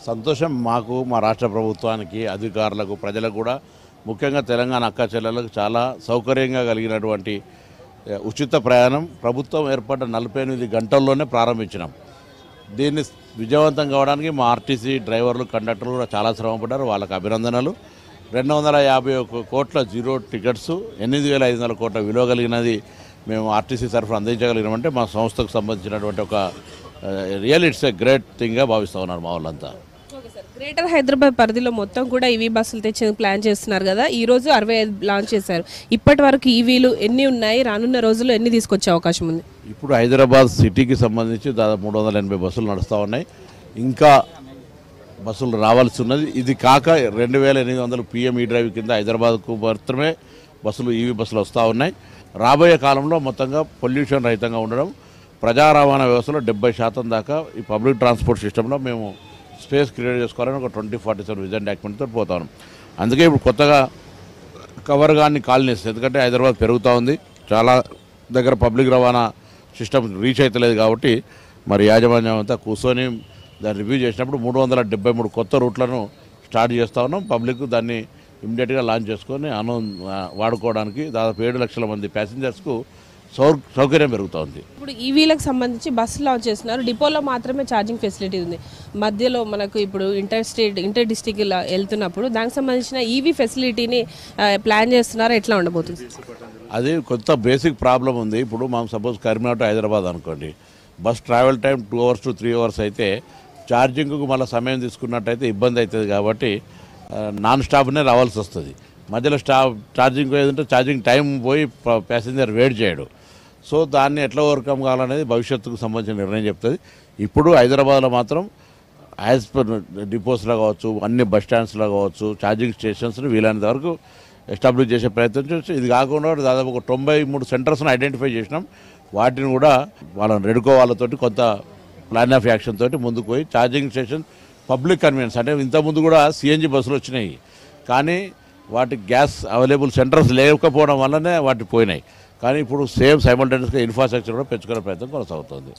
సంతోషం మాకు, మా రాష్ట్ర ప్రభుత్వానికి, అధికారులకు, ప్రజలకు కూడా ముఖ్యంగా తెలంగాణ అక్క చెల్లెలకు చాలా సౌకర్యంగా కలిగినటువంటి ఉచిత ప్రయాణం ప్రభుత్వం ఏర్పడ్డ 48 గంటల్లోనే ప్రారంభించినాం. దీన్ని విజయవంతం కావడానికి మా ఆర్టీసీ డ్రైవర్లు, కండక్టర్లు కూడా చాలా శ్రమపడ్డారు. వాళ్ళకి అభినందనలు. 251 కోట్ల జీరో టికెట్స్, 8500 కోట్ల విలువ కలిగినది మేము ఆర్టీసీ తరఫున అందించగలిగినామంటే మా సంస్థకు సంబంధించినటువంటి ఒక ఇట్స్ ఎ గ్రేట్ థింగ్గా భావిస్తూ ఉన్నారు మా వాళ్ళంతా. గ్రేటర్ హైదరాబాద్ పరిధిలో మొత్తం కూడా ఈవీ బస్సులు తెచ్చే ప్లాన్ చేస్తున్నారు కదా. ఈ రోజు 65 లాంచ్ చేశారు. ఇప్పటి వరకు ఈవీలు ఎన్ని ఉన్నాయి, రానున్న రోజుల్లో ఎన్ని తీసుకొచ్చే అవకాశం ఉంది? ఇప్పుడు హైదరాబాద్ సిటీకి సంబంధించి దాదాపు 380 బస్సులు నడుస్తూ ఉన్నాయి. ఇంకా బస్సులు రావాల్సి ఉన్నది. ఇది కాక 2800 PM ఈ డ్రైవ్ కింద హైదరాబాద్కు మాత్రమే బస్సులు, ఈవీ బస్సులు వస్తూ ఉన్నాయి. రాబోయే కాలంలో మొత్తంగా పొల్యూషన్ రహితంగా ఉండడం, ప్రజా రవాణా వ్యవస్థలో 70% దాకా ఈ పబ్లిక్ ట్రాన్స్పోర్ట్ సిస్టంలో మేము స్పేస్ క్రియేట్ చేసుకోవాలని ఒక 2047 విజన్ డాక్యుమెంట్తో పోతాను. అందుకే ఇప్పుడు కొత్తగా కవర్ కానీ కాలనీస్, ఎందుకంటే హైదరాబాద్ పెరుగుతూ ఉంది, చాలా దగ్గర పబ్లిక్ రవాణా సిస్టమ్ రీచ్ అవుతలేదు కాబట్టి మరి యాజమాన్యం అంతా కూర్చొని దాన్ని రివ్యూ చేసినప్పుడు 373 కొత్త రూట్లను స్టార్ట్ చేస్తూ ఉన్నాం. పబ్లిక్ దాన్ని ఇమ్మీడియట్గా లాంచ్ చేసుకొని వాడుకోవడానికి దాదాపు 7 లక్షల మంది ప్యాసింజర్స్కు సౌకర్యం పెరుగుతుంది. ఇప్పుడు ఈవీలకు సంబంధించి బస్సు లాంచ్ చేస్తున్నారు. డిపోలో మాత్రమే ఛార్జింగ్ ఫెసిలిటీ ఉంది. మధ్యలో మనకు ఇప్పుడు ఇంటర్ డిస్ట్రిక్ట్ వెళ్తున్నప్పుడు దానికి సంబంధించిన ఈవీ ఫెసిలిటీని ప్లాన్ చేస్తున్నారు. ఎట్లా ఉండబోతుంది? అది కొంత బేసిక్ ప్రాబ్లం ఉంది. ఇప్పుడు మనం సపోజ్ కరీంనగర్ టు హైదరాబాద్ అనుకోండి, bus travel time 2 hours to 3 hours అయితే ఛార్జింగ్కు మళ్ళీ సమయం తీసుకున్నట్టయితే ఇబ్బంది అవుతుంది. కాబట్టి నాన్ స్టాప్నే రావాల్సి వస్తుంది. మధ్యలో ఛార్జింగ్ ఏదంటే ఛార్జింగ్ టైం పోయి ప్యాసింజర్ వెయిట్ చేయడు. సో దాన్ని ఎట్లా ఓవర్కమ్ కావాలనేది భవిష్యత్తుకు సంబంధించిన నిర్ణయం చెప్తుంది. ఇప్పుడు హైదరాబాద్లో మాత్రం యాజ్ పర్ డిపోస్లో కావచ్చు, అన్ని బస్ స్టాండ్స్లో కావచ్చు, ఛార్జింగ్ స్టేషన్స్ని వీలైనంత వరకు ఎస్టాబ్లిష్ చేసే ప్రయత్నం చేసి, ఇది కాకుండా దాదాపు ఒక 93 సెంటర్స్ని ఐడెంటిఫై చేసినాం. వాటిని కూడా వాళ్ళని రెడ్కో వాళ్ళతోటి కొంత ప్లాన్ ఆఫ్ యాక్షన్ తోటి ముందుకు పోయి ఛార్జింగ్ స్టేషన్ పబ్లిక్ కన్వీనియన్స్, అంటే ఇంతకుముందు కూడా CNG బస్సులు వచ్చినాయి కానీ వాటికి గ్యాస్ అవైలబుల్ సెంటర్స్ లేకపోవడం వల్లనే వాటి పోయినాయి. కానీ ఇప్పుడు సేమ్ సైమల్టేనియస్గా ఇన్ఫ్రాస్ట్రక్చర్ కూడా పెంచుకునే ప్రయత్నం కొనసాగుతుంది.